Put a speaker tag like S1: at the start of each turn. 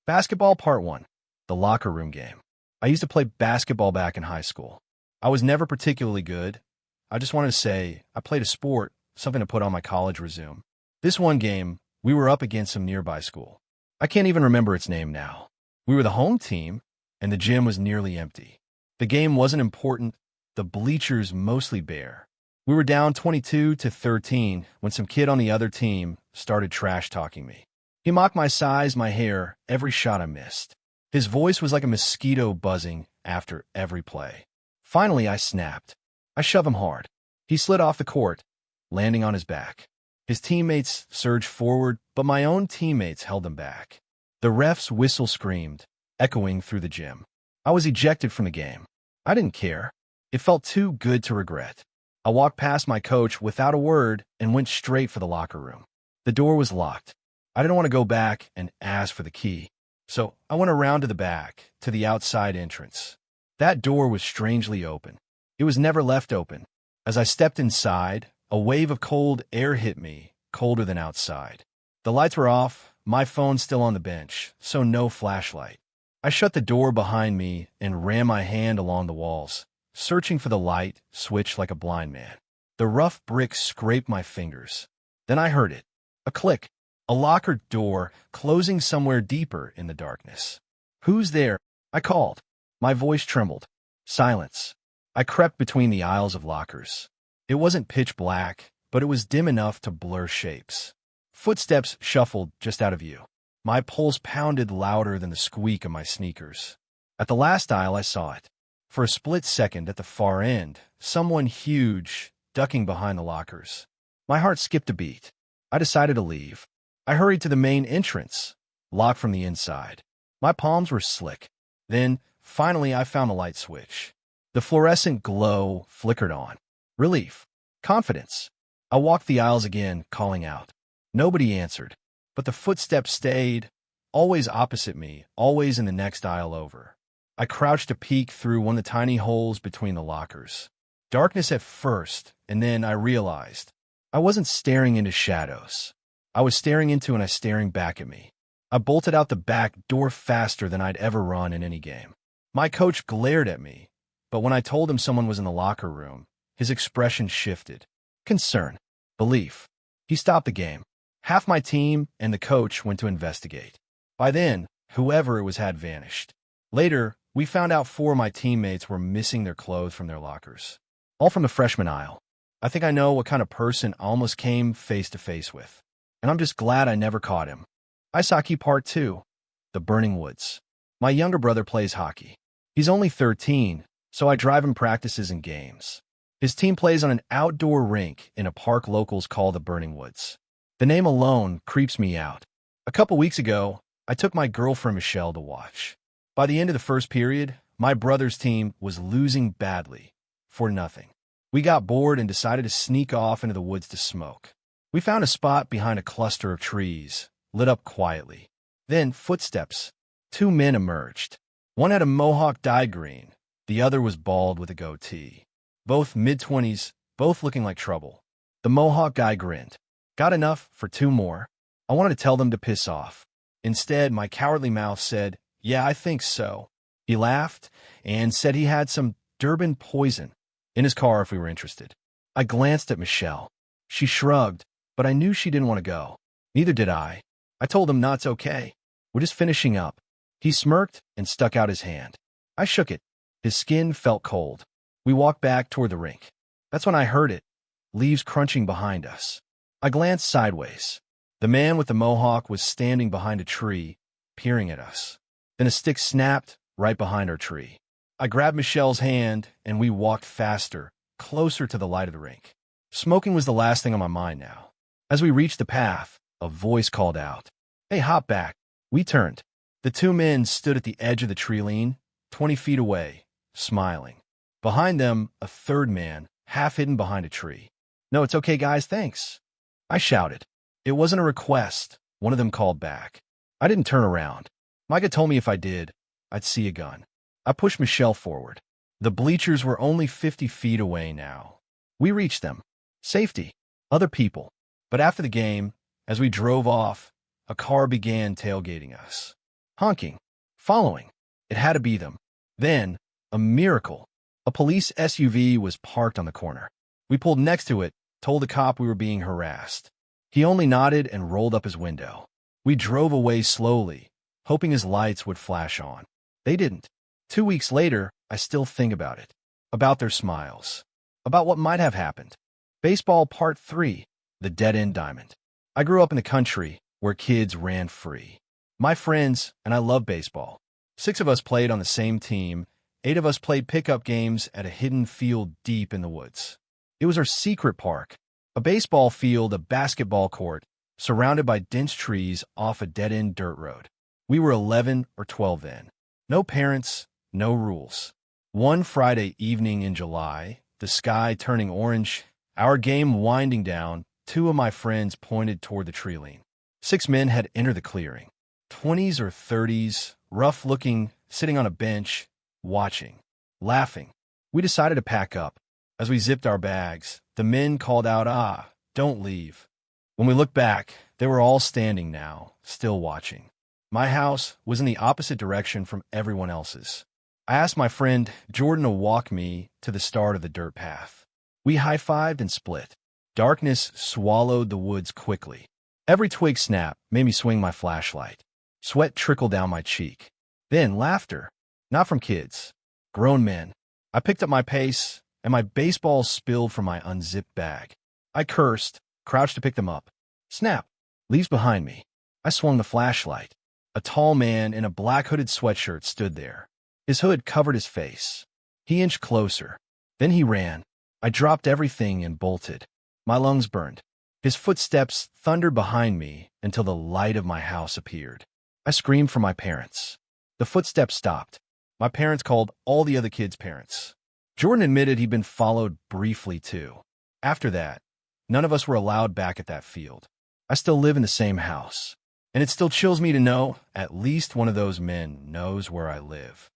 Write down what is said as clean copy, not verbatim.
S1: Basketball Part 1. The Locker Room Game. I used to play basketball back in high school. I was never particularly good. I just wanted to say I played a sport, something to put on my college resume. This one game, we were up against some nearby school. I can't even remember its name now. We were the home team, and the gym was nearly empty. The game wasn't important, the bleachers mostly bare. We were down 22-13 when some kid on the other team started trash-talking me. He mocked my size, my hair, every shot I missed. His voice was like a mosquito buzzing after every play. Finally, I snapped. I shoved him hard. He slid off the court, landing on his back. His teammates surged forward, but my own teammates held them back. The ref's whistle screamed, echoing through the gym. I was ejected from the game. I didn't care. It felt too good to regret. I walked past my coach without a word and went straight for the locker room. The door was locked. I didn't want to go back and ask for the key, so I went around to the back, to the outside entrance. That door was strangely open. It was never left open. As I stepped inside, a wave of cold air hit me, colder than outside. The lights were off, my phone still on the bench, so no flashlight. I shut the door behind me and ran my hand along the walls, searching for the light switch like a blind man. The rough brick scraped my fingers. Then I heard it. A click. A locker door closing somewhere deeper in the darkness. "Who's there?" I called. My voice trembled. Silence. I crept between the aisles of lockers. It wasn't pitch black, but it was dim enough to blur shapes. Footsteps shuffled just out of view. My pulse pounded louder than the squeak of my sneakers. At the last aisle, I saw it. For a split second at the far end, someone huge, ducking behind the lockers. My heart skipped a beat. I decided to leave. I hurried to the main entrance, locked from the inside. My palms were slick. Then, finally, I found the light switch. The fluorescent glow flickered on. Relief. Confidence. I walked the aisles again, calling out. Nobody answered, but the footsteps stayed, always opposite me, always in the next aisle over. I crouched to peek through one of the tiny holes between the lockers. Darkness at first, and then I realized I wasn't staring into shadows. I was staring into and I staring back at me. I bolted out the back door faster than I'd ever run in any game. My coach glared at me, but when I told him someone was in the locker room, his expression shifted. Concern. Belief. He stopped the game. Half my team and the coach went to investigate. By then, whoever it was had vanished. Later, we found out 4 of my teammates were missing their clothes from their lockers. All from the freshman aisle. I think I know what kind of person I almost came face to face with. And I'm just glad I never caught him. Ice Hockey Part 2. The Burning Woods. My younger brother plays hockey. He's only 13, so I drive him practices and games. His team plays on an outdoor rink in a park locals call the Burning Woods. The name alone creeps me out. A couple weeks ago, I took my girlfriend Michelle to watch. By the end of the first period, my brother's team was losing badly, for nothing. We got bored and decided to sneak off into the woods to smoke. We found a spot behind a cluster of trees, lit up quietly. Then, footsteps. 2 men emerged. One had a mohawk dyed green. The other was bald with a goatee. Both mid-20s, both looking like trouble. The mohawk guy grinned. Got enough for 2 more. I wanted to tell them to piss off. Instead, my cowardly mouth said, "Yeah, I think so." He laughed and said he had some Durban poison in his car if we were interested. I glanced at Michelle. She shrugged, but I knew she didn't want to go. Neither did I. I told him, "No, it's okay. We're just finishing up." He smirked and stuck out his hand. I shook it. His skin felt cold. We walked back toward the rink. That's when I heard it. Leaves crunching behind us. I glanced sideways. The man with the mohawk was standing behind a tree, peering at us. Then a stick snapped right behind our tree. I grabbed Michelle's hand, and we walked faster, closer to the light of the rink. Smoking was the last thing on my mind now. As we reached the path, a voice called out, "Hey, hop back." We turned. The 2 men stood at the edge of the tree line, 20 feet away, smiling. Behind them, a 3rd man, half hidden behind a tree. "No, it's okay, guys, thanks." I shouted. It wasn't a request, one of them called back. I didn't turn around. Micah told me if I did, I'd see a gun. I pushed Michelle forward. The bleachers were only 50 feet away now. We reached them. Safety. Other people. But after the game, as we drove off, a car began tailgating us. honking, following. It had to be them. Then, a miracle. A police SUV was parked on the corner. We pulled next to it, told the cop we were being harassed. He only nodded and rolled up his window. We drove away slowly, hoping his lights would flash on. They didn't. 2 weeks later, I still think about it. About their smiles. About what might have happened. Baseball Part 3, The Dead-End Diamond. I grew up in the country, where kids ran free. My friends, and I love baseball. 6 of us played on the same team. 8 of us played pickup games at a hidden field deep in the woods. It was our secret park. A baseball field, a basketball court, surrounded by dense trees off a dead-end dirt road. We were 11 or 12 then. No parents, no rules. One Friday evening in July, the sky turning orange, our game winding down, 2 of my friends pointed toward the tree line. 6 men had entered the clearing. 20s or 30s, rough-looking, sitting on a bench, watching, laughing. We decided to pack up. As we zipped our bags, the men called out, don't leave. When we looked back, they were all standing now, still watching. My house was in the opposite direction from everyone else's. I asked my friend Jordan to walk me to the start of the dirt path. We high-fived and split. Darkness swallowed the woods quickly. Every twig snap made me swing my flashlight. Sweat trickled down my cheek. Then laughter. Not from kids. Grown men. I picked up my pace, and my baseballs spilled from my unzipped bag. I cursed, crouched to pick them up. Snap. Leaves behind me. I swung the flashlight. A tall man in a black hooded sweatshirt stood there. His hood covered his face. He inched closer. Then he ran. I dropped everything and bolted. My lungs burned. His footsteps thundered behind me until the light of my house appeared. I screamed for my parents. The footsteps stopped. My parents called all the other kids' parents. Jordan admitted he'd been followed briefly too. After that, none of us were allowed back at that field. I still live in the same house. And it still chills me to know at least one of those men knows where I live.